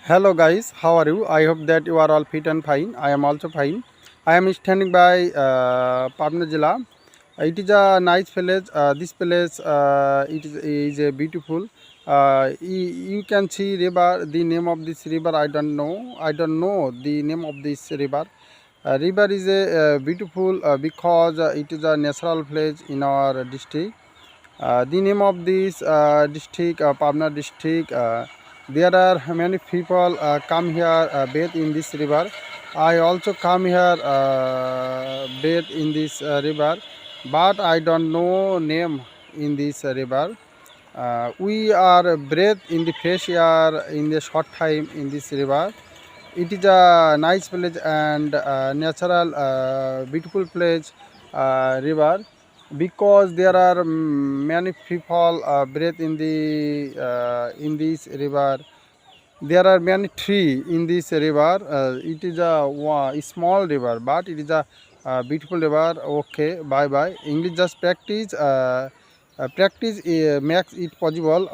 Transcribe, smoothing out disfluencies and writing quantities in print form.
Hello guys, how are you? I hope that you are all fit and fine. I am also fine. I am standing by Pabna Jilla. It is a nice village. This place is a beautiful. You can see river. The name of this river I don't know. I don't know the name of this river. River is a beautiful because it is a natural village in our district. The name of this district, Pabna district, there are many people come here bathe in this river. I also come here bathe in this river, but I don't know name in this river. We are bathe in the fresh air in the short time in this river. It is a nice village and natural, beautiful place, river, because there are many people breathe in this river. There are many trees in this river. It is a small river, but it is a beautiful river. Okay, bye bye. English just practice. Practice makes it possible.